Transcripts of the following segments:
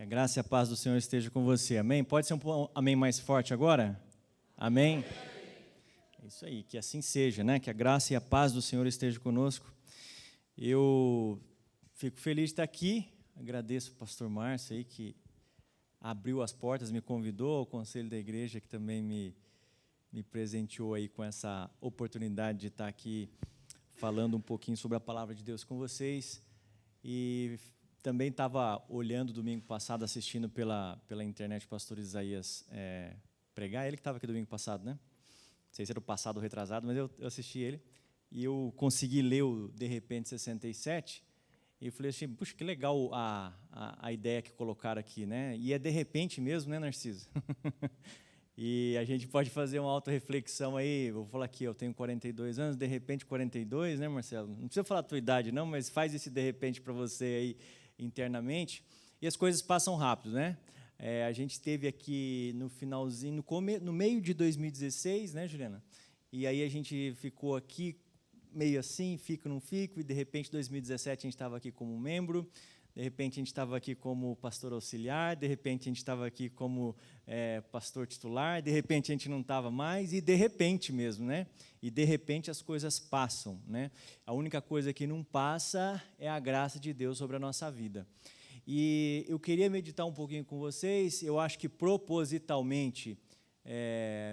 A graça e a paz do Senhor esteja com você, amém? Pode ser um amém mais forte agora? Amém? É isso aí, que assim seja, né? Que a graça e a paz do Senhor esteja conosco. Eu fico feliz de estar aqui, agradeço ao pastor Márcio aí, que abriu as portas, me convidou, ao conselho da igreja, que também me presenteou aí com essa oportunidade de estar aqui falando um pouquinho sobre a palavra de Deus com vocês. E também estava olhando domingo passado, assistindo pela internet o pastor Isaías pregar. Ele que estava aqui domingo passado, né? Não sei se era o passado ou retrasado, mas eu assisti ele. E eu consegui ler o De Repente 67. E eu falei assim, puxa, que legal a ideia que colocaram aqui, né? E é de repente mesmo, né, Narciso? E a gente pode fazer uma autorreflexão aí. Vou falar aqui, eu tenho 42 anos, de repente 42, né, Marcelo? Não precisa falar a tua idade, não, mas faz esse de repente para você aí internamente. E as coisas passam rápido, né? A gente esteve aqui no finalzinho, no meio de 2016, né, Juliana? E aí a gente ficou aqui meio assim, fico, não fico, e de repente, em 2017, a gente estava aqui como membro, de repente, a gente estava aqui como pastor auxiliar, de repente, a gente estava aqui como pastor titular, de repente, a gente não estava mais, e de repente mesmo, né? E de repente, as coisas passam, né? A única coisa que não passa é a graça de Deus sobre a nossa vida. E eu queria meditar um pouquinho com vocês, eu acho que propositalmente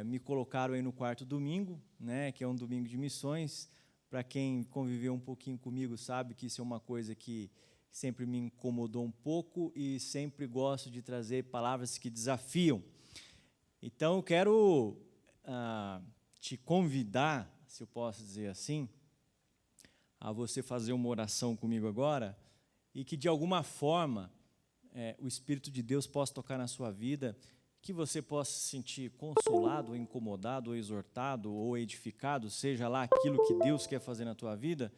me colocaram aí no quarto domingo, né? Que é um domingo de missões. Para quem conviveu um pouquinho comigo sabe que isso é uma coisa que sempre me incomodou um pouco e sempre gosto de trazer palavras que desafiam. Então, eu quero te convidar, se eu posso dizer assim, a você fazer uma oração comigo agora e que, de alguma forma, o Espírito de Deus possa tocar na sua vida, que você possa se sentir consolado, ou incomodado, ou exortado, ou edificado, seja lá aquilo que Deus quer fazer na tua vida,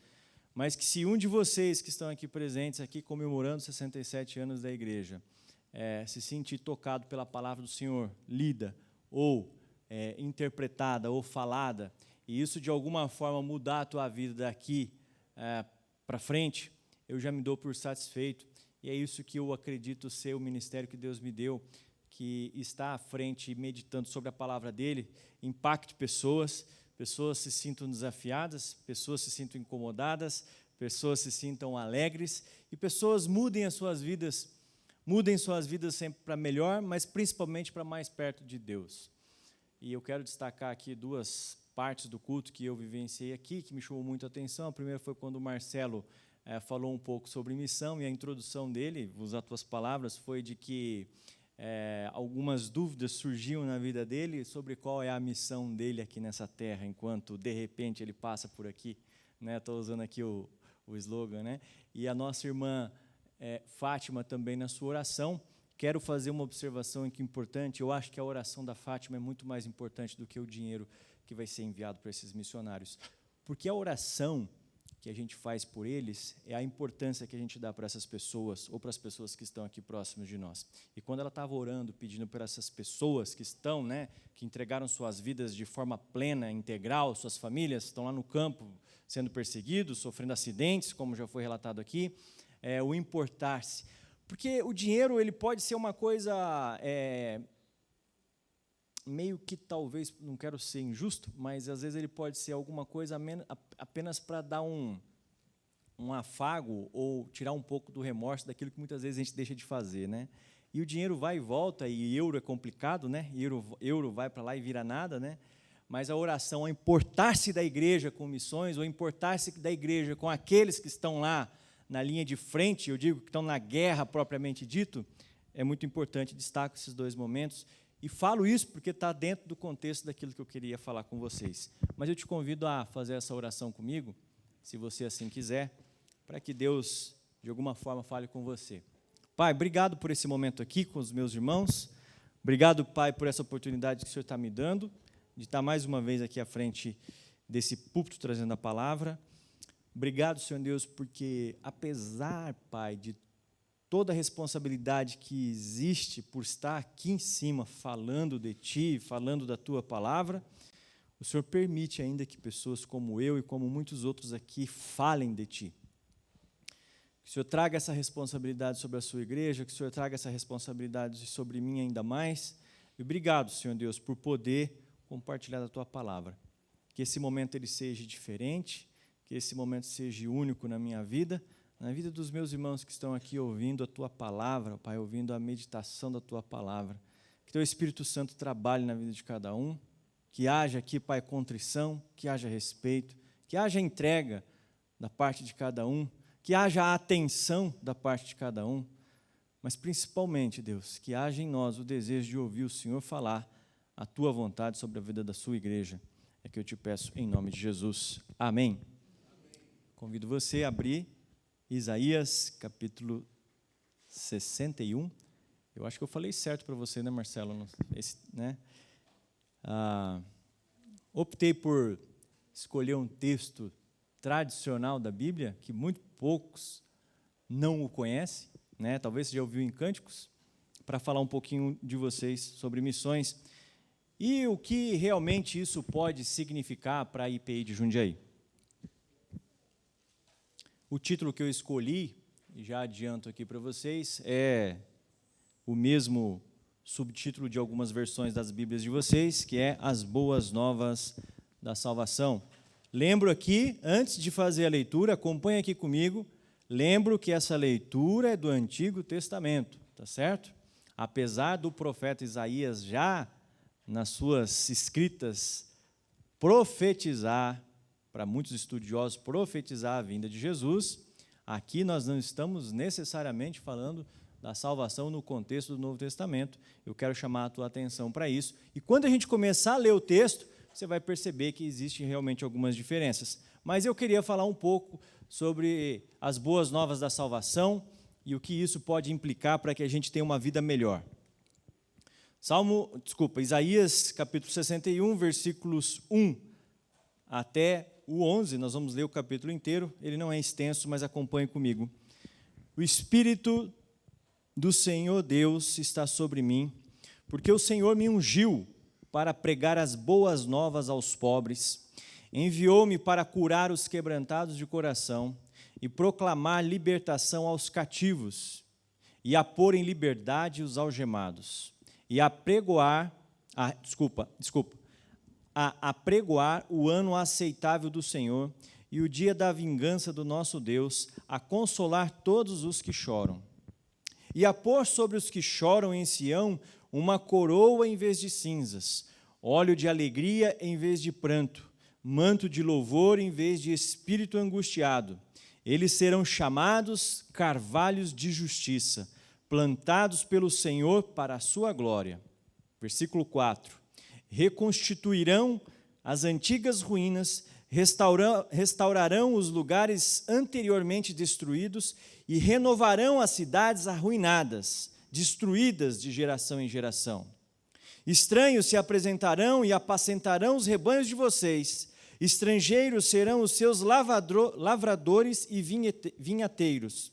mas que se um de vocês que estão aqui presentes, aqui comemorando 67 anos da igreja, se sentir tocado pela palavra do Senhor, lida, ou interpretada, ou falada, e isso de alguma forma mudar a tua vida daqui para frente, eu já me dou por satisfeito, e é isso que eu acredito ser o ministério que Deus me deu, que está à frente meditando sobre a palavra dele, impacte pessoas se sintam desafiadas, pessoas se sintam incomodadas, pessoas se sintam alegres e pessoas mudem suas vidas sempre para melhor, mas principalmente para mais perto de Deus. E eu quero destacar aqui duas partes do culto que eu vivenciei aqui, que me chamou muito a atenção. A primeira foi quando o Marcelo falou um pouco sobre missão, e a introdução dele, vou usar tuas palavras, foi de que algumas dúvidas surgiam na vida dele sobre qual é a missão dele aqui nessa terra, enquanto de repente ele passa por aqui, né? Estou usando aqui o slogan, né? E a nossa irmã Fátima também na sua oração, quero fazer uma observação aqui importante. Eu acho que a oração da Fátima é muito mais importante do que o dinheiro que vai ser enviado para esses missionários, porque a oração que a gente faz por eles é a importância que a gente dá para essas pessoas, ou para as pessoas que estão aqui próximas de nós. E quando ela estava orando, pedindo por essas pessoas que estão, né, que entregaram suas vidas de forma plena, integral, suas famílias estão lá no campo sendo perseguidos, sofrendo acidentes, como já foi relatado aqui, o importar-se. Porque o dinheiro ele pode ser uma coisa meio que talvez, não quero ser injusto, mas às vezes ele pode ser alguma coisa apenas para dar um afago ou tirar um pouco do remorso daquilo que muitas vezes a gente deixa de fazer, né? E o dinheiro vai e volta, e euro é complicado, né? Euro vai para lá e vira nada, né? Mas a oração, ao importar-se da igreja com missões, ou importar-se da igreja com aqueles que estão lá na linha de frente, eu digo que estão na guerra propriamente dito, é muito importante, destaco esses dois momentos. E falo isso porque está dentro do contexto daquilo que eu queria falar com vocês. Mas eu te convido a fazer essa oração comigo, se você assim quiser, para que Deus, de alguma forma, fale com você. Pai, obrigado por esse momento aqui com os meus irmãos. Obrigado, Pai, por essa oportunidade que o Senhor está me dando, de estar mais uma vez aqui à frente desse púlpito trazendo a palavra. Obrigado, Senhor Deus, porque apesar, Pai, de toda a responsabilidade que existe por estar aqui em cima falando de Ti, falando da Tua palavra, o Senhor permite ainda que pessoas como eu e como muitos outros aqui falem de Ti. Que o Senhor traga essa responsabilidade sobre a sua igreja, que o Senhor traga essa responsabilidade sobre mim ainda mais. E obrigado, Senhor Deus, por poder compartilhar a Tua palavra. Que esse momento ele seja diferente, que esse momento seja único na minha vida, na vida dos meus irmãos que estão aqui ouvindo a Tua palavra, Pai, ouvindo a meditação da Tua palavra. Que Teu Espírito Santo trabalhe na vida de cada um, que haja aqui, Pai, contrição, que haja respeito, que haja entrega da parte de cada um, que haja atenção da parte de cada um, mas principalmente, Deus, que haja em nós o desejo de ouvir o Senhor falar a Tua vontade sobre a vida da Sua igreja. É que eu te peço em nome de Jesus. Amém. Convido você a abrir Isaías, capítulo 61. Eu acho que eu falei certo para você, né, Marcelo? Optei por escolher um texto tradicional da Bíblia, que muito poucos não o conhecem, né? Talvez você já ouviu em Cânticos, para falar um pouquinho de vocês sobre missões e o que realmente isso pode significar para a IPI de Jundiaí. O título que eu escolhi, e já adianto aqui para vocês, é o mesmo subtítulo de algumas versões das Bíblias de vocês, que é As Boas Novas da Salvação. Lembro aqui, antes de fazer a leitura, acompanhe aqui comigo, lembro que essa leitura é do Antigo Testamento, tá certo? Apesar do profeta Isaías já, nas suas escritas, profetizar, para muitos estudiosos, profetizar a vinda de Jesus, aqui nós não estamos necessariamente falando da salvação no contexto do Novo Testamento. Eu quero chamar a tua atenção para isso. E quando a gente começar a ler o texto, você vai perceber que existem realmente algumas diferenças. Mas eu queria falar um pouco sobre as boas novas da salvação e o que isso pode implicar para que a gente tenha uma vida melhor. Isaías, capítulo 61, versículos 1 até o 11, nós vamos ler o capítulo inteiro, ele não é extenso, mas acompanhe comigo. O Espírito do Senhor Deus está sobre mim, porque o Senhor me ungiu para pregar as boas novas aos pobres, enviou-me para curar os quebrantados de coração e proclamar libertação aos cativos, e a pôr em liberdade os algemados, e a apregoar o ano aceitável do Senhor e o dia da vingança do nosso Deus, a consolar todos os que choram. E a pôr sobre os que choram em Sião uma coroa em vez de cinzas, óleo de alegria em vez de pranto, manto de louvor em vez de espírito angustiado. Eles serão chamados carvalhos de justiça, plantados pelo Senhor para a sua glória. Versículo 4. Reconstituirão as antigas ruínas, restaurarão os lugares anteriormente destruídos e renovarão as cidades arruinadas, destruídas de geração em geração. Estranhos se apresentarão e apacentarão os rebanhos de vocês, estrangeiros serão os seus lavradores e vinhateiros.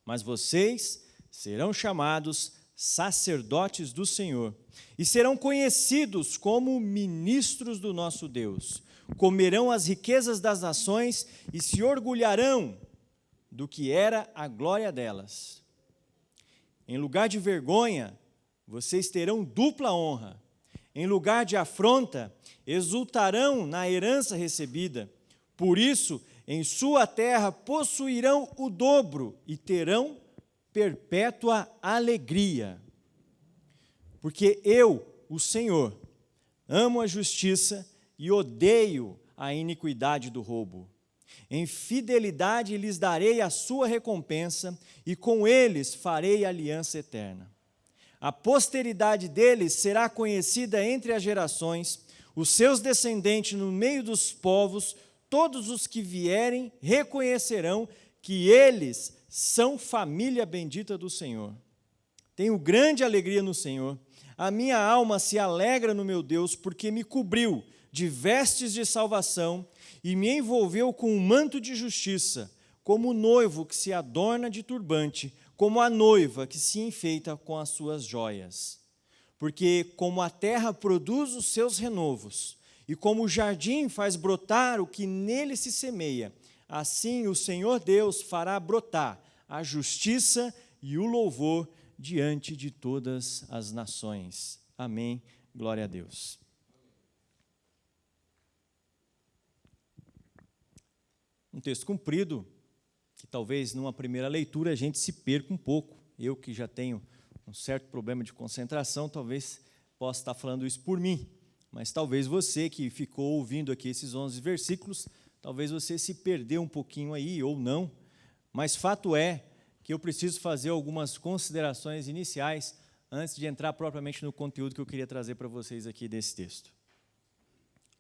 Mas vocês serão chamados sacerdotes do Senhor, e serão conhecidos como ministros do nosso Deus. Comerão as riquezas das nações e se orgulharão do que era a glória delas. Em lugar de vergonha, vocês terão dupla honra. Em lugar de afronta, exultarão na herança recebida. Por isso, em sua terra possuirão o dobro e terão perpétua alegria. Porque eu, o Senhor, amo a justiça e odeio a iniquidade do roubo. Em fidelidade lhes darei a sua recompensa e com eles farei aliança eterna. A posteridade deles será conhecida entre as gerações, os seus descendentes no meio dos povos, todos os que vierem reconhecerão que eles são família bendita do Senhor. Tenho grande alegria no Senhor. A minha alma se alegra no meu Deus, porque me cobriu de vestes de salvação e me envolveu com um manto de justiça, como o noivo que se adorna de turbante, como a noiva que se enfeita com as suas joias. Porque como a terra produz os seus renovos, e como o jardim faz brotar o que nele se semeia, assim o Senhor Deus fará brotar a justiça e o louvor diante de todas as nações. Amém. Glória a Deus. Um texto comprido, que talvez numa primeira leitura a gente se perca um pouco. Eu que já tenho um certo problema de concentração, talvez possa estar falando isso por mim, mas talvez você que ficou ouvindo aqui esses 11 versículos, talvez você se perdeu um pouquinho aí ou não, mas fato é que eu preciso fazer algumas considerações iniciais antes de entrar propriamente no conteúdo que eu queria trazer para vocês aqui desse texto.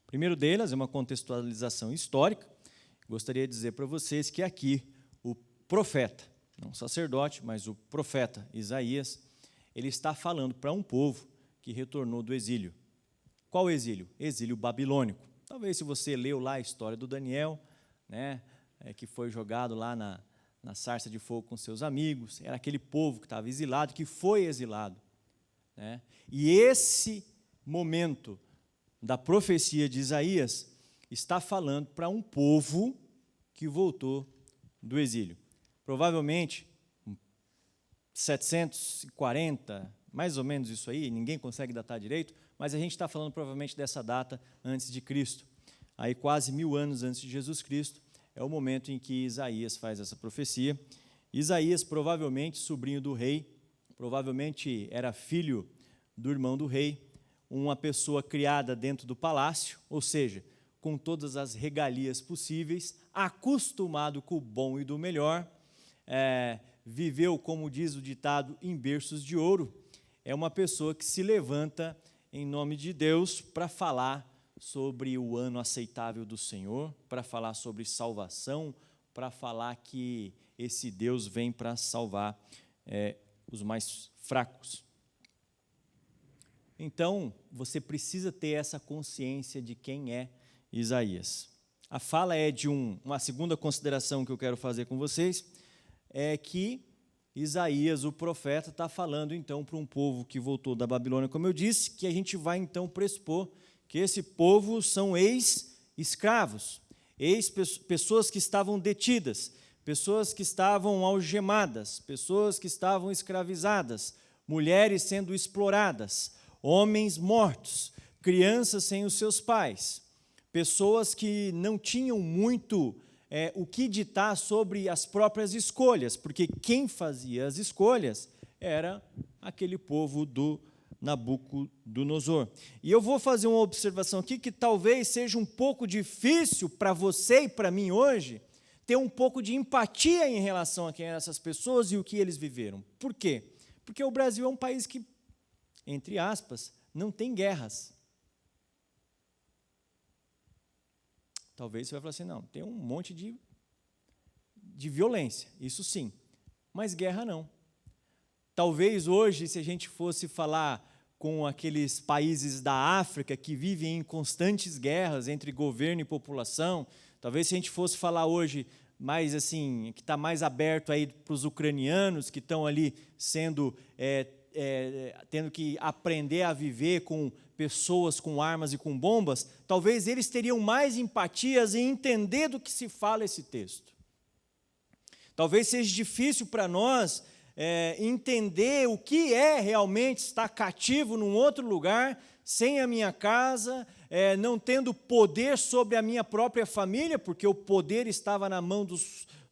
O primeiro delas é uma contextualização histórica. Gostaria de dizer para vocês que aqui o profeta, não o sacerdote, mas o profeta Isaías, ele está falando para um povo que retornou do exílio. Qual exílio? Exílio babilônico. Talvez se você leu lá a história do Daniel, né, que foi jogado lá na sarça de fogo com seus amigos, era aquele povo que estava exilado, que foi exilado. Né? E esse momento da profecia de Isaías está falando para um povo que voltou do exílio. Provavelmente, 740, mais ou menos isso aí, ninguém consegue datar direito, mas a gente está falando provavelmente dessa data antes de Cristo. Aí quase 1000 anos antes de Jesus Cristo, é o momento em que Isaías faz essa profecia. Isaías, provavelmente sobrinho do rei, provavelmente era filho do irmão do rei, uma pessoa criada dentro do palácio, ou seja, com todas as regalias possíveis, acostumado com o bom e do melhor, viveu, como diz o ditado, em berços de ouro. É uma pessoa que se levanta em nome de Deus para falar sobre o ano aceitável do Senhor, para falar sobre salvação, para falar que esse Deus vem para salvar os mais fracos. Então, você precisa ter essa consciência de quem é Isaías. A fala é de uma segunda consideração que eu quero fazer com vocês, é que Isaías, o profeta, está falando então para um povo que voltou da Babilônia, como eu disse, que a gente vai então pressupor que esse povo são ex-escravos, pessoas que estavam detidas, pessoas que estavam algemadas, pessoas que estavam escravizadas, mulheres sendo exploradas, homens mortos, crianças sem os seus pais, pessoas que não tinham muito o que ditar sobre as próprias escolhas, porque quem fazia as escolhas era aquele povo do Nabucodonosor. E eu vou fazer uma observação aqui que talvez seja um pouco difícil para você e para mim hoje, ter um pouco de empatia em relação a quem eram essas pessoas e o que eles viveram. Por quê? Porque o Brasil é um país que, entre aspas, não tem guerras. Talvez você vai falar assim, não, tem um monte de violência, isso sim, mas guerra não. Talvez hoje, se a gente fosse falar com aqueles países da África que vivem em constantes guerras entre governo e população, talvez se a gente fosse falar hoje mais assim, que está mais aberto aí para os ucranianos que estão ali sendo tendo que aprender a viver com pessoas com armas e com bombas, talvez eles teriam mais empatias em entender do que se fala esse texto. Talvez seja difícil para nós entender o que é realmente estar cativo num outro lugar, sem a minha casa, não tendo poder sobre a minha própria família, porque o poder estava na mão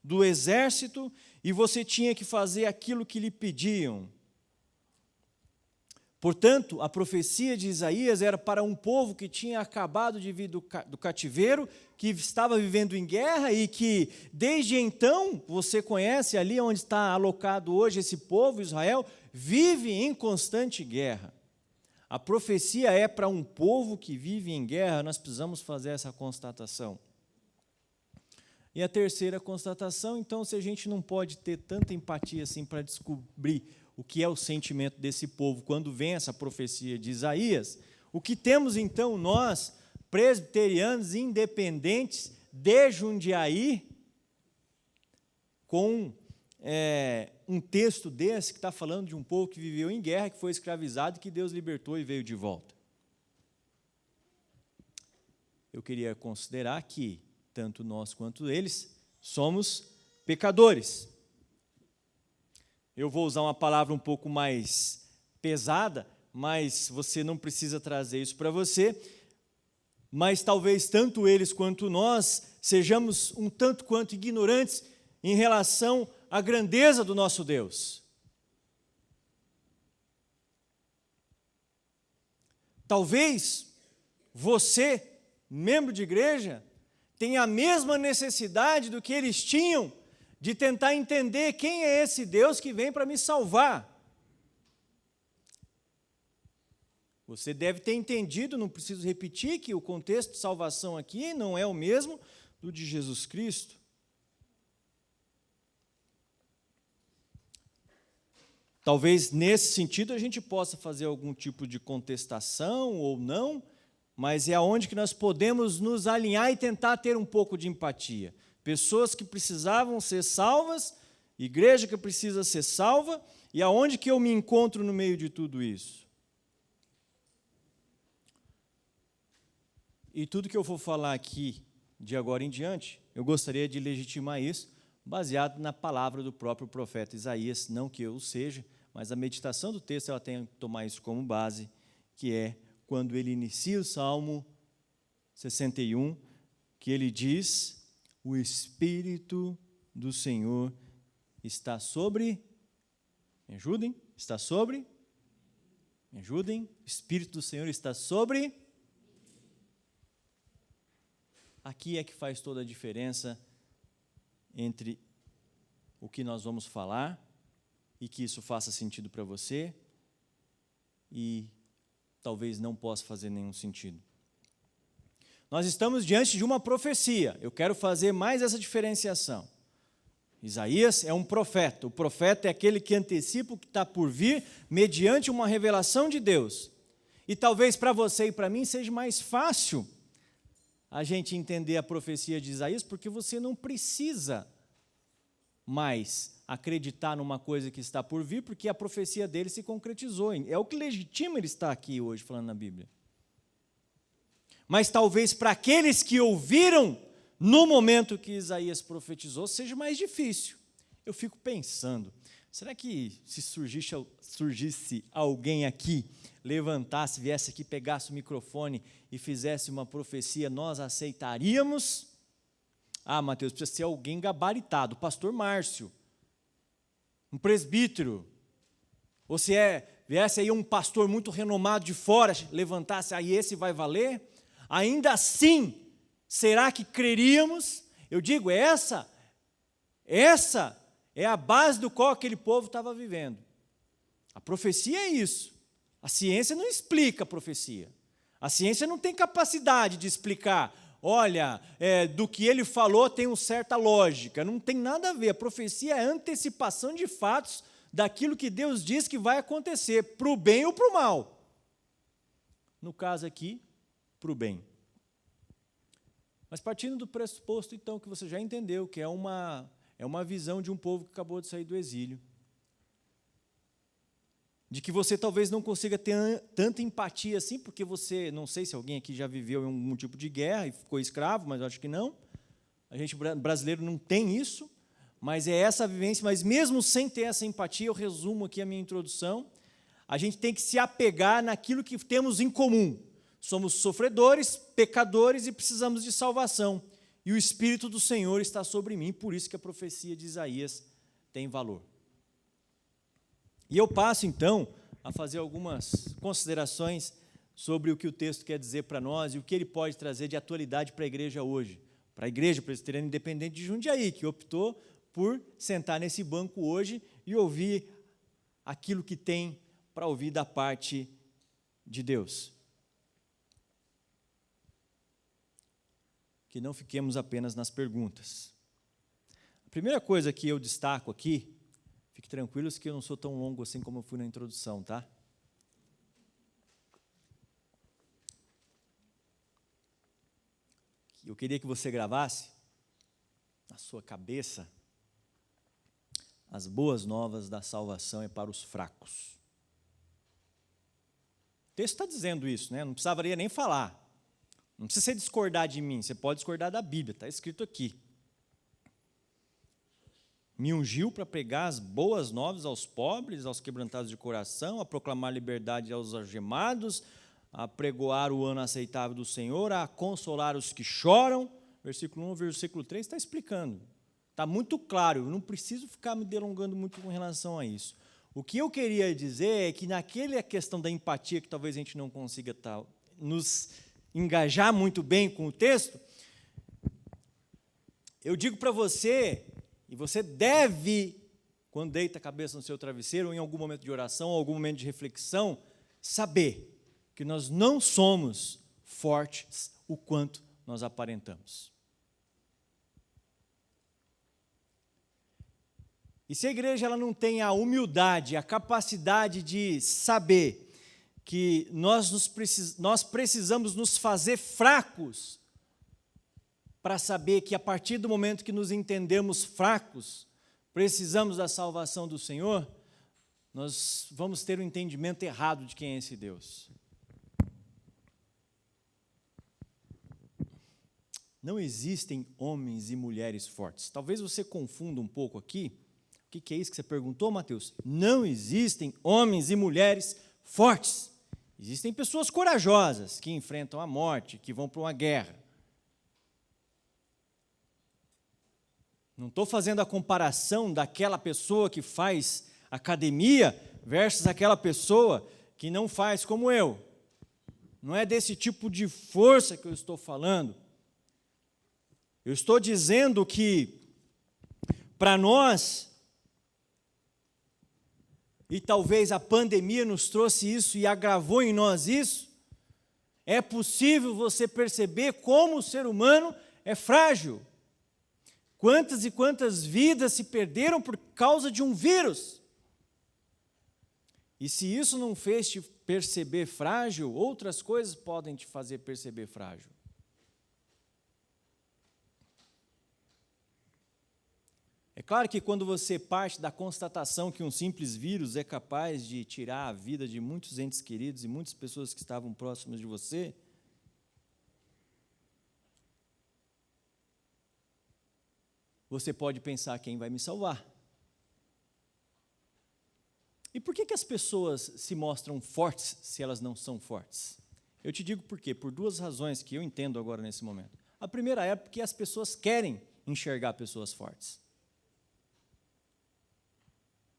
do exército, e você tinha que fazer aquilo que lhe pediam. Portanto, a profecia de Isaías era para um povo que tinha acabado de vir do cativeiro, que estava vivendo em guerra e que, desde então, você conhece ali onde está alocado hoje esse povo, Israel, vive em constante guerra. A profecia é para um povo que vive em guerra, nós precisamos fazer essa constatação. E a terceira constatação, então, se a gente não pode ter tanta empatia assim para descobrir o que é o sentimento desse povo quando vem essa profecia de Isaías, o que temos então nós, presbiterianos independentes de Jundiaí, com um texto desse que está falando de um povo que viveu em guerra, que foi escravizado, que Deus libertou e veio de volta. Eu queria considerar que, tanto nós quanto eles, somos pecadores. Eu vou usar uma palavra um pouco mais pesada, mas você não precisa trazer isso para você. Mas talvez tanto eles quanto nós sejamos um tanto quanto ignorantes em relação à grandeza do nosso Deus. Talvez você, membro de igreja, tenha a mesma necessidade do que eles tinham de tentar entender quem é esse Deus que vem para me salvar. Você deve ter entendido, não preciso repetir, que o contexto de salvação aqui não é o mesmo do de Jesus Cristo. Talvez nesse sentido a gente possa fazer algum tipo de contestação ou não, mas é aonde que nós podemos nos alinhar e tentar ter um pouco de empatia. Pessoas que precisavam ser salvas, igreja que precisa ser salva, e aonde que eu me encontro no meio de tudo isso? E tudo que eu vou falar aqui, de agora em diante, eu gostaria de legitimar isso, baseado na palavra do próprio profeta Isaías, não que eu o seja, mas a meditação do texto ela tem que tomar isso como base, que é quando ele inicia o Salmo 61, que ele diz: o Espírito do Senhor está sobre... Me ajudem? Está sobre... Me ajudem? O Espírito do Senhor está sobre... Aqui é que faz toda a diferença entre o que nós vamos falar e que isso faça sentido para você e talvez não possa fazer nenhum sentido. Nós estamos diante de uma profecia. Eu quero fazer mais essa diferenciação. Isaías é um profeta. O profeta é aquele que antecipa o que está por vir mediante uma revelação de Deus. E talvez para você e para mim seja mais fácil a gente entender a profecia de Isaías, porque você não precisa mais acreditar numa coisa que está por vir, porque a profecia dele se concretizou. É o que legitima ele estar aqui hoje falando na Bíblia. Mas talvez para aqueles que ouviram no momento que Isaías profetizou, seja mais difícil. Eu fico pensando, será que se surgisse alguém aqui, levantasse, viesse aqui, pegasse o microfone e fizesse uma profecia, nós aceitaríamos? Ah, Mateus, precisa ser alguém gabaritado, o pastor Márcio, um presbítero, ou se viesse aí um pastor muito renomado de fora, levantasse, aí esse vai valer? Ainda assim, será que creríamos? Eu digo, essa é a base do qual aquele povo estava vivendo. A profecia é isso. A ciência não explica a profecia. A ciência não tem capacidade de explicar, olha, do que ele falou tem uma certa lógica. Não tem nada a ver. A profecia é a antecipação de fatos daquilo que Deus diz que vai acontecer, para o bem ou para o mal. No caso aqui, para o bem. Mas partindo do pressuposto, então, que você já entendeu, que é uma visão de um povo que acabou de sair do exílio, de que você talvez não consiga ter tanta empatia assim, porque você, não sei se alguém aqui já viveu em algum tipo de guerra e ficou escravo, mas eu acho que não. A gente brasileiro não tem isso, mas é essa vivência. Mas mesmo sem ter essa empatia, eu resumo aqui a minha introdução, a gente tem que se apegar naquilo que temos em comum. Somos sofredores, pecadores e precisamos de salvação. E o Espírito do Senhor está sobre mim, por isso que a profecia de Isaías tem valor. E eu passo, então, a fazer algumas considerações sobre o que o texto quer dizer para nós e o que ele pode trazer de atualidade para a igreja hoje. Para a igreja presbiteriana independente de Jundiaí, que optou por sentar nesse banco hoje e ouvir aquilo que tem para ouvir da parte de Deus. Que não fiquemos apenas nas perguntas. A primeira coisa que eu destaco aqui, fique tranquilos que eu não sou tão longo assim como eu fui na introdução, tá? Eu queria que você gravasse na sua cabeça: as boas novas da salvação é para os fracos. O texto está dizendo isso, né? Não precisaria nem falar. Não precisa você discordar de mim, você pode discordar da Bíblia, está escrito aqui. me ungiu para pregar as boas novas aos pobres, aos quebrantados de coração, a proclamar liberdade aos algemados, a pregoar o ano aceitável do Senhor, a consolar os que choram. Versículo 1, versículo 3 está explicando. Está muito claro, eu não preciso ficar me delongando muito com relação a isso. O que eu queria dizer é que naquela questão da empatia, que talvez a gente não consiga nos engajar muito bem com o texto, eu digo para você, e você deve, quando deita a cabeça no seu travesseiro, ou em algum momento de oração, ou algum momento de reflexão, saber que nós não somos fortes o quanto nós aparentamos. E se a igreja ela não tem a humildade, a capacidade de saber que nós precisamos nos fazer fracos para saber que a partir do momento que nos entendemos fracos, precisamos da salvação do Senhor, nós vamos ter um entendimento errado de quem é esse Deus. Não existem homens e mulheres fortes. Talvez você confunda um pouco aqui. O que é isso que você perguntou, Mateus? Não existem homens e mulheres fortes. Existem pessoas corajosas que enfrentam a morte, que vão para uma guerra. Não estou fazendo a comparação daquela pessoa que faz academia versus aquela pessoa que não faz como eu. Não é desse tipo de força que eu estou falando. Eu estou dizendo que, para nós, e talvez a pandemia nos trouxe isso e agravou em nós isso, é possível você perceber como o ser humano é frágil. Quantas e quantas vidas se perderam por causa de um vírus? E se isso não fez te perceber frágil, outras coisas podem te fazer perceber frágil. É claro que quando você parte da constatação que um simples vírus é capaz de tirar a vida de muitos entes queridos e muitas pessoas que estavam próximas de você, você pode pensar quem vai me salvar. E por que as pessoas se mostram fortes se elas não são fortes? Eu te digo por quê, por duas razões que eu entendo agora nesse momento. A primeira é porque as pessoas querem enxergar pessoas fortes.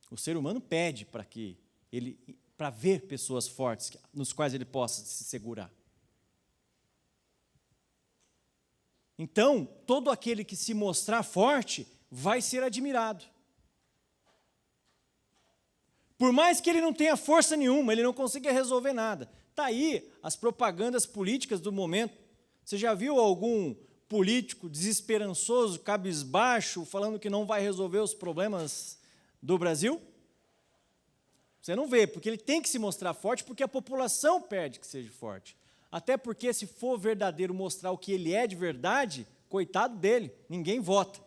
O ser humano pede para ver pessoas fortes, nos quais ele possa se segurar. Então, todo aquele que se mostrar forte vai ser admirado. Por mais que ele não tenha força nenhuma, ele não consiga resolver nada. Está aí as propagandas políticas do momento. Você já viu algum político desesperançoso, cabisbaixo, falando que não vai resolver os problemas do Brasil? Você não vê, porque ele tem que se mostrar forte, porque a população pede que seja forte. Até porque, se for verdadeiro mostrar o que ele é de verdade, coitado dele, ninguém vota.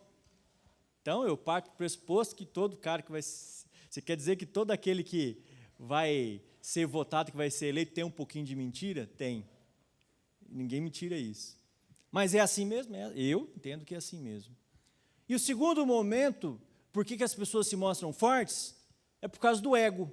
Então, eu parto do pressuposto que todo cara que vai... Você quer dizer que todo aquele que vai ser votado, que vai ser eleito, tem um pouquinho de mentira? Tem. Ninguém me tira isso. Mas é assim mesmo? Eu entendo que é assim mesmo. E o segundo momento, por que as pessoas se mostram fortes? É por causa do ego.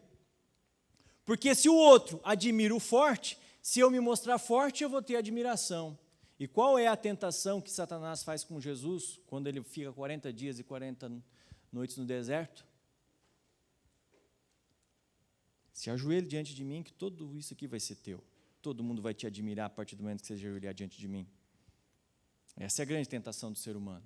Porque se o outro admira o forte, se eu me mostrar forte, eu vou ter admiração. E qual é a tentação que Satanás faz com Jesus, quando ele fica 40 dias e 40 noites no deserto? Se ajoelhe diante de mim, que tudo isso aqui vai ser teu. Todo mundo vai te admirar a partir do momento que você se ajoelhar diante de mim. Essa é a grande tentação do ser humano.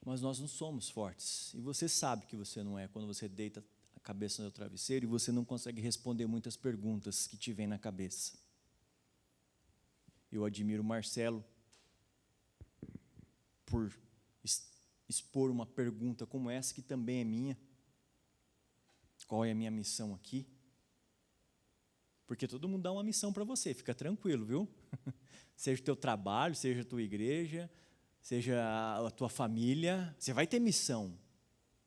Mas nós não somos fortes. E você sabe que você não é quando você deita a cabeça no travesseiro e você não consegue responder muitas perguntas que te vêm na cabeça. Eu admiro o Marcelo por expor uma pergunta como essa, que também é minha. Qual é a minha missão aqui? Porque todo mundo dá uma missão para você, fica tranquilo, viu? Seja o teu trabalho, seja a tua igreja, seja a tua família, você vai ter missão.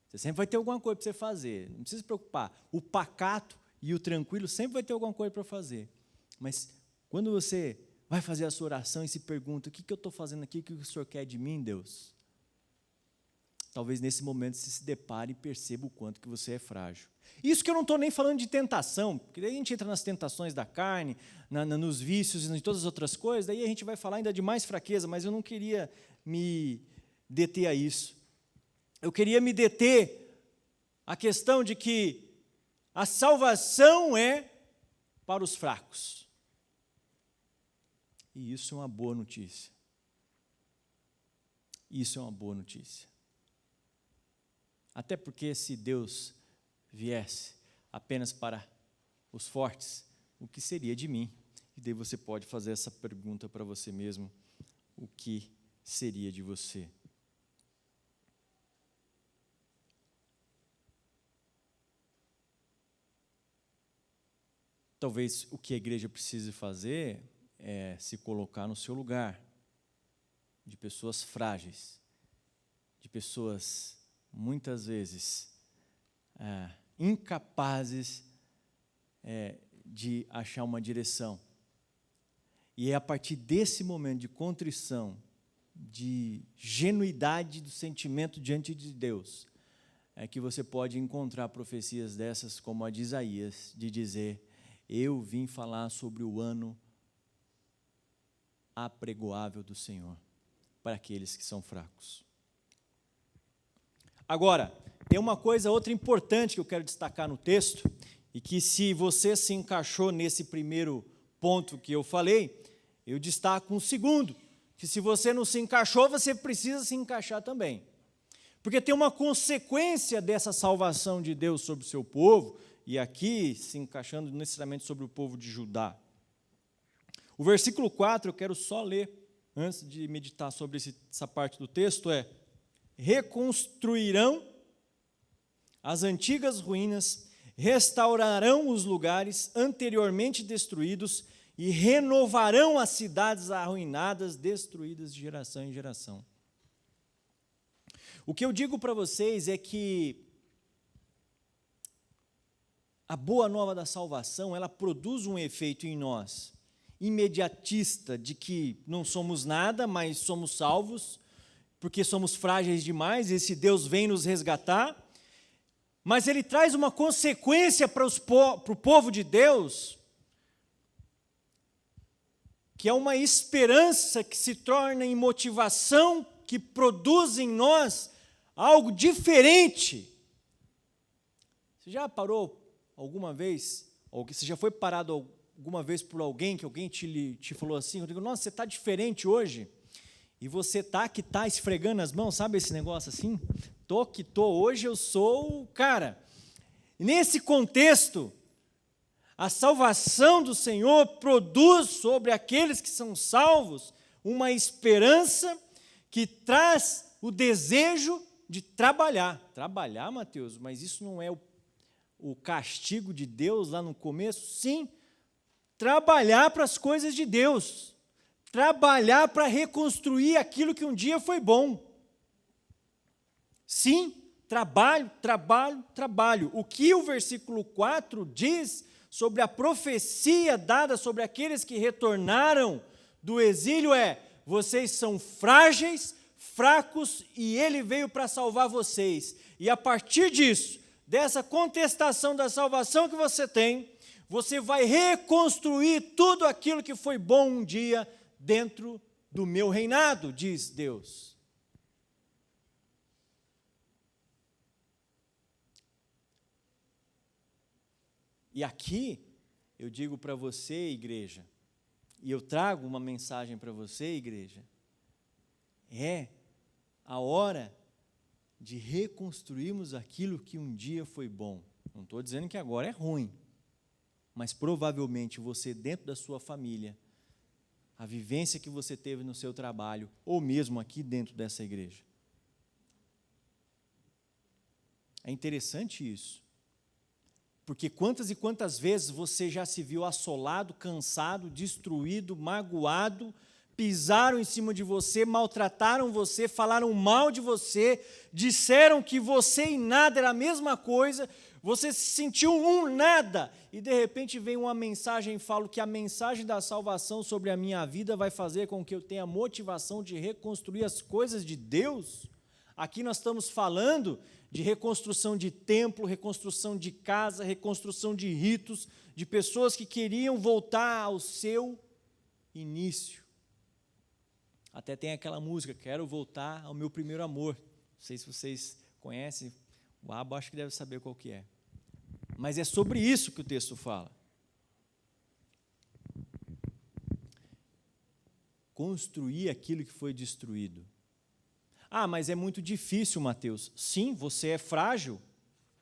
Você sempre vai ter alguma coisa para você fazer. Não precisa se preocupar. O pacato e o tranquilo sempre vai ter alguma coisa para fazer. Mas quando você vai fazer a sua oração e se pergunta, o que eu estou fazendo aqui, o que o Senhor quer de mim, Deus? Talvez nesse momento você se depare e perceba o quanto que você é frágil. Isso que eu não estou nem falando de tentação, porque daí a gente entra nas tentações da carne, nos vícios e em todas as outras coisas, daí a gente vai falar ainda de mais fraqueza, mas eu não queria me deter a isso. Eu queria me deter à questão de que a salvação é para os fracos. E isso é uma boa notícia. Isso é uma boa notícia. Até porque se Deus viesse apenas para os fortes, o que seria de mim? E daí você pode fazer essa pergunta para você mesmo, o que seria de você? Talvez o que a igreja precise fazer é se colocar no seu lugar, de pessoas frágeis, de pessoas muitas vezes incapazes de achar uma direção. E é a partir desse momento de contrição, de genuidade do sentimento diante de Deus, é que você pode encontrar profecias dessas como a de Isaías, de dizer, eu vim falar sobre o ano apregoável do Senhor, para aqueles que são fracos. Agora, tem uma coisa outra importante que eu quero destacar no texto, e que se você se encaixou nesse primeiro ponto que eu falei, eu destaco um segundo, que se você não se encaixou, você precisa se encaixar também. Porque tem uma consequência dessa salvação de Deus sobre o seu povo, e aqui se encaixando necessariamente sobre o povo de Judá. O versículo 4, eu quero só ler, antes de meditar sobre essa parte do texto, reconstruirão as antigas ruínas, restaurarão os lugares anteriormente destruídos e renovarão as cidades arruinadas, destruídas de geração em geração. O que eu digo para vocês é que a boa nova da salvação, ela produz um efeito em nós, imediatista, de que não somos nada, mas somos salvos, porque somos frágeis demais, e esse Deus vem nos resgatar, mas ele traz uma consequência para o povo de Deus, que é uma esperança que se torna em motivação, que produz em nós algo diferente. Você já parou alguma vez, ou você já foi parado alguma vez por alguém, que alguém te falou assim, Rodrigo, nossa, você está diferente hoje? E você que está esfregando as mãos, sabe esse negócio assim? Hoje eu sou o cara. Nesse contexto, a salvação do Senhor produz sobre aqueles que são salvos uma esperança que traz o desejo de trabalhar. Trabalhar, Mateus, mas isso não é o castigo de Deus lá no começo? Sim, trabalhar para as coisas de Deus. Trabalhar para reconstruir aquilo que um dia foi bom. Sim, trabalho. O que o versículo 4 diz sobre a profecia dada sobre aqueles que retornaram do exílio vocês são frágeis, fracos, e ele veio para salvar vocês. E a partir disso, dessa contestação da salvação que você tem, você vai reconstruir tudo aquilo que foi bom um dia dentro do meu reinado, diz Deus. E aqui, eu digo para você, igreja, e eu trago uma mensagem para você, igreja, é a hora de reconstruirmos aquilo que um dia foi bom. Não estou dizendo que agora é ruim, mas provavelmente você, dentro da sua família, a vivência que você teve no seu trabalho, ou mesmo aqui dentro dessa igreja. É interessante isso, porque quantas e quantas vezes você já se viu assolado, cansado, destruído, magoado pisaram em cima de você, maltrataram você, falaram mal de você, disseram que você e nada era a mesma coisa, você se sentiu um nada, e de repente vem uma mensagem e fala que a mensagem da salvação sobre a minha vida vai fazer com que eu tenha motivação de reconstruir as coisas de Deus. Aqui nós estamos falando de reconstrução de templo, reconstrução de casa, reconstrução de ritos, de pessoas que queriam voltar ao seu início. Até tem aquela música, quero voltar ao meu primeiro amor. Não sei se vocês conhecem, o Abo acho que deve saber qual que é. Mas é sobre isso que o texto fala. Construir aquilo que foi destruído. Ah, mas é muito difícil, Mateus. Sim, você é frágil.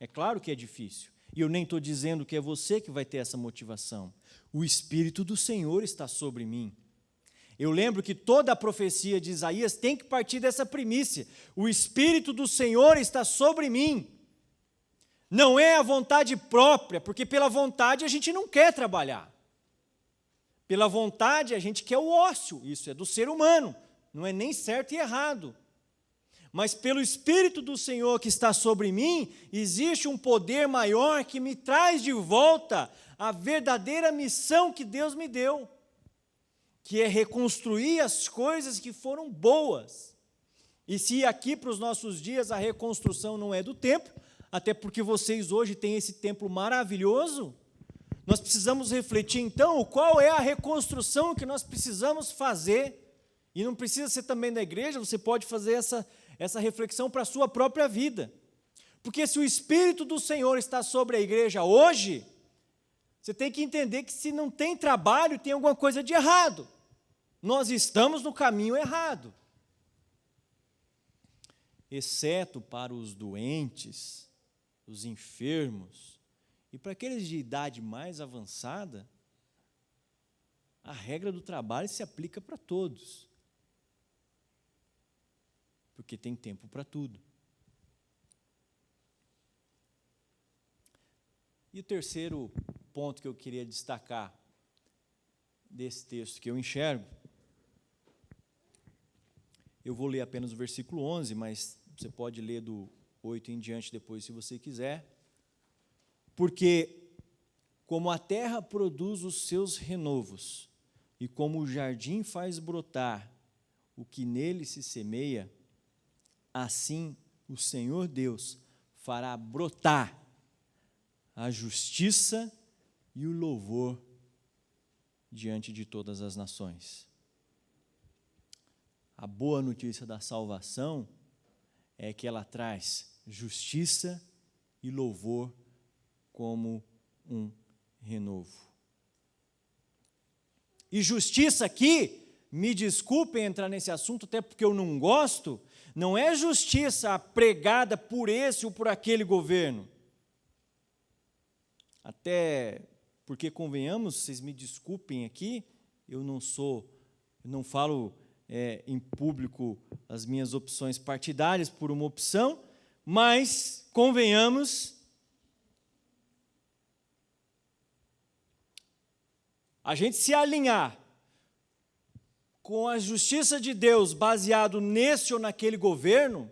É claro que é difícil. E eu nem estou dizendo que é você que vai ter essa motivação. O Espírito do Senhor está sobre mim. Eu lembro que toda a profecia de Isaías tem que partir dessa primícia. O Espírito do Senhor está sobre mim. Não é a vontade própria, porque pela vontade a gente não quer trabalhar. Pela vontade a gente quer o ócio, isso é do ser humano, não é nem certo e errado. Mas pelo Espírito do Senhor que está sobre mim, existe um poder maior que me traz de volta a verdadeira missão que Deus me deu, que é reconstruir as coisas que foram boas. E se aqui para os nossos dias a reconstrução não é do templo, até porque vocês hoje têm esse templo maravilhoso, nós precisamos refletir então qual é a reconstrução que nós precisamos fazer. E não precisa ser também da igreja, você pode fazer essa reflexão para a sua própria vida. Porque se o Espírito do Senhor está sobre a igreja hoje, você tem que entender que se não tem trabalho, tem alguma coisa de errado. Nós estamos no caminho errado. Exceto para os doentes, os enfermos, e para aqueles de idade mais avançada, a regra do trabalho se aplica para todos. Porque tem tempo para tudo. E o terceiro ponto que eu queria destacar desse texto que eu enxergo, eu vou ler apenas o versículo 11, mas você pode ler do 8 em diante depois, se você quiser. Porque, como a terra produz os seus renovos, e como o jardim faz brotar o que nele se semeia, assim o Senhor Deus fará brotar a justiça e o louvor diante de todas as nações. A boa notícia da salvação é que ela traz justiça e louvor como um renovo. E justiça aqui, me desculpem entrar nesse assunto, até porque eu não gosto, não é justiça pregada por esse ou por aquele governo. Até porque, convenhamos, vocês me desculpem aqui, eu não falo em público as minhas opções partidárias por uma opção, mas, convenhamos, a gente se alinhar com a justiça de Deus baseado nesse ou naquele governo,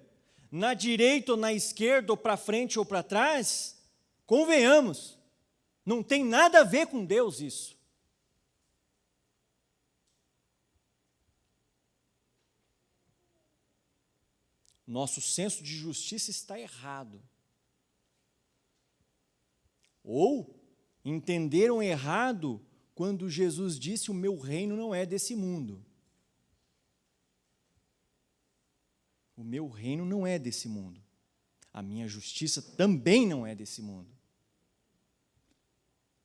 na direita ou na esquerda, ou para frente ou para trás, convenhamos, não tem nada a ver com Deus isso. Nosso senso de justiça está errado. Ou entenderam errado quando Jesus disse: o meu reino não é desse mundo. O meu reino não é desse mundo. A minha justiça também não é desse mundo.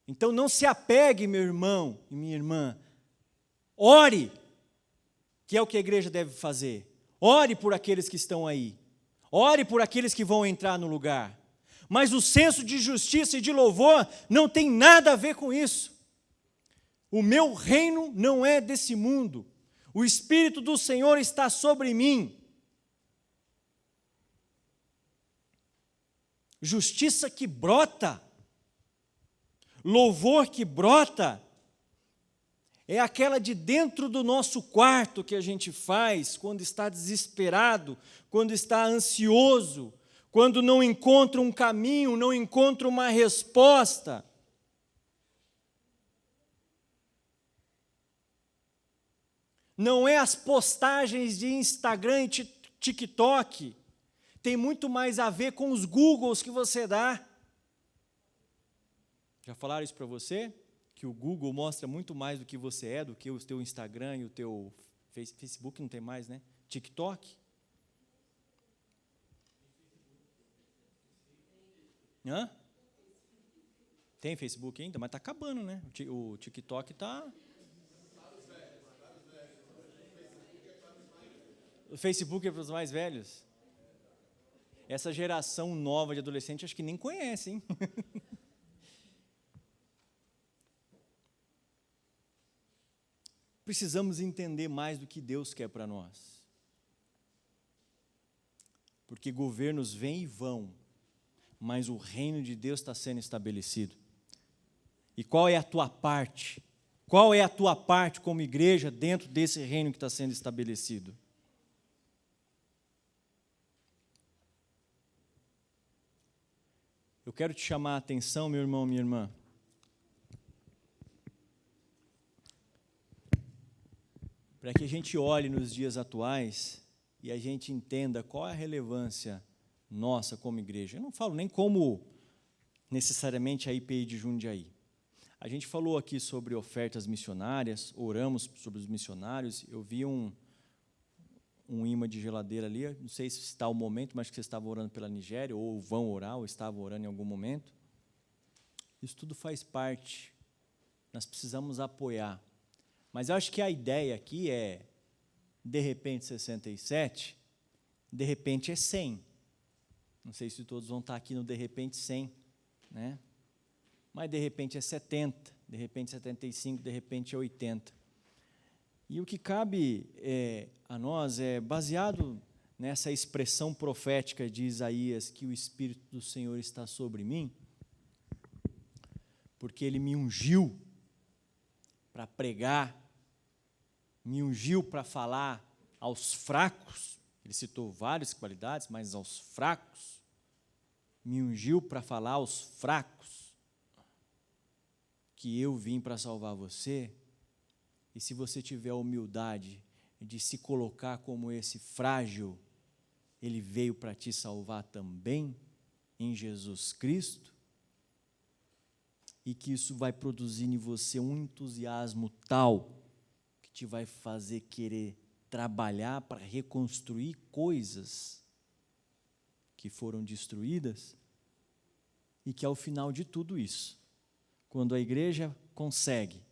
Então não se apegue, meu irmão e minha irmã. Ore, que é o que a igreja deve fazer. Ore por aqueles que estão aí. Ore por aqueles que vão entrar no lugar. Mas o senso de justiça e de louvor não tem nada a ver com isso. O meu reino não é desse mundo. O Espírito do Senhor está sobre mim. Justiça que brota, louvor que brota, É aquela de dentro do nosso quarto que a gente faz quando está desesperado, quando está ansioso, quando não encontra um caminho, não encontra uma resposta. Não é as postagens de Instagram e TikTok. Tem muito mais a ver com os Googles que você dá. Já falaram isso para você? Que o Google mostra muito mais do que você é, do que o teu Instagram e o teu Facebook, não tem mais, né? TikTok. Hã? Tem Facebook ainda? Mas está acabando, né? O TikTok está... O Facebook é para os mais velhos? Essa geração nova de adolescente acho que nem conhece, hein? Precisamos entender mais do que Deus quer para nós. Porque governos vêm e vão, mas o reino de Deus está sendo estabelecido. E qual é a tua parte? Qual é a tua parte como igreja dentro desse reino que está sendo estabelecido? Eu quero te chamar a atenção, meu irmão, minha irmã. Para que a gente olhe nos dias atuais e a gente entenda qual é a relevância nossa como igreja. Eu não falo nem como necessariamente a IPI de Jundiaí. A gente falou aqui sobre ofertas missionárias, oramos sobre os missionários. Eu vi um imã de geladeira ali, não sei se está o momento, mas que vocês estavam orando pela Nigéria, ou vão orar, ou estavam orando em algum momento. Isso tudo faz parte, nós precisamos apoiar. Mas eu acho que a ideia aqui é, de repente 67, de repente é 100. Não sei se todos vão estar aqui no de repente 100, né? Mas de repente é 70, de repente 75, de repente é 80. E o que cabe a nós é baseado nessa expressão profética de Isaías, que o Espírito do Senhor está sobre mim, porque Ele me ungiu para pregar, me ungiu para falar aos fracos. Ele citou várias qualidades, mas aos fracos, me ungiu para falar aos fracos, que eu vim para salvar você. E se você tiver a humildade de se colocar como esse frágil, Ele veio para te salvar também, em Jesus Cristo, e que isso vai produzir em você um entusiasmo tal, que te vai fazer querer trabalhar para reconstruir coisas que foram destruídas, e que ao final de tudo isso, quando a igreja consegue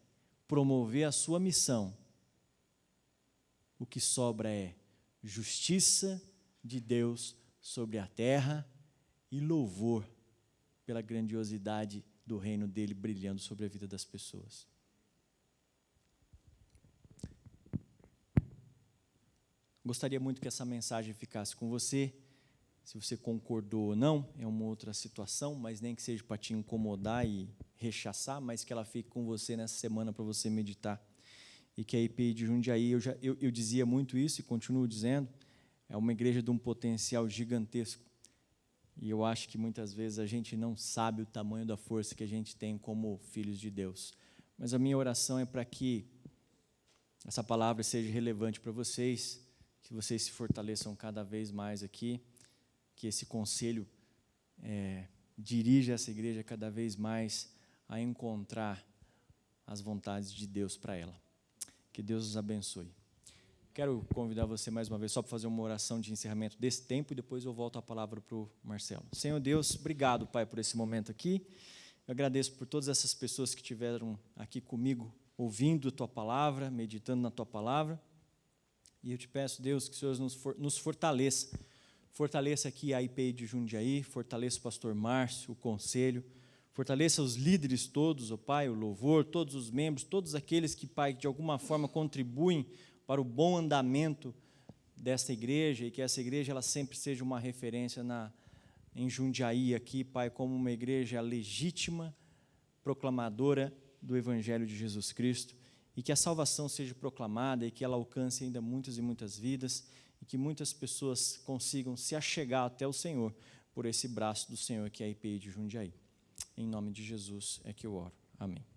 promover a sua missão, o que sobra é justiça de Deus sobre a terra e louvor pela grandiosidade do reino dele brilhando sobre a vida das pessoas. Gostaria muito que essa mensagem ficasse com você. Se você concordou ou não, é uma outra situação, mas nem que seja para te incomodar e rechaçar, mas que ela fique com você nessa semana para você meditar. E que a IPI de Jundiaí, eu dizia muito isso e continuo dizendo, é uma igreja de um potencial gigantesco. E eu acho que muitas vezes a gente não sabe o tamanho da força que a gente tem como filhos de Deus. Mas a minha oração é para que essa palavra seja relevante para vocês, que vocês se fortaleçam cada vez mais aqui, que esse conselho dirija essa igreja cada vez mais a encontrar as vontades de Deus para ela. Que Deus os abençoe. Quero convidar você mais uma vez só para fazer uma oração de encerramento desse tempo e depois eu volto a palavra para o Marcelo. Senhor Deus, obrigado, Pai, por esse momento aqui. Eu agradeço por todas essas pessoas que estiveram aqui comigo, ouvindo a Tua palavra, meditando na Tua palavra. E eu te peço, Deus, que o Senhor nos fortaleça. Fortaleça aqui a IPI de Jundiaí, fortaleça o pastor Márcio, o conselho, fortaleça os líderes todos, ó Pai, o louvor, todos os membros, todos aqueles que, Pai, de alguma forma contribuem para o bom andamento desta igreja e que essa igreja ela sempre seja uma referência em Jundiaí aqui, Pai, como uma igreja legítima, proclamadora do Evangelho de Jesus Cristo e que a salvação seja proclamada e que ela alcance ainda muitas e muitas vidas e que muitas pessoas consigam se achegar até o Senhor por esse braço do Senhor que é a IPI de Jundiaí. Em nome de Jesus é que eu oro. Amém.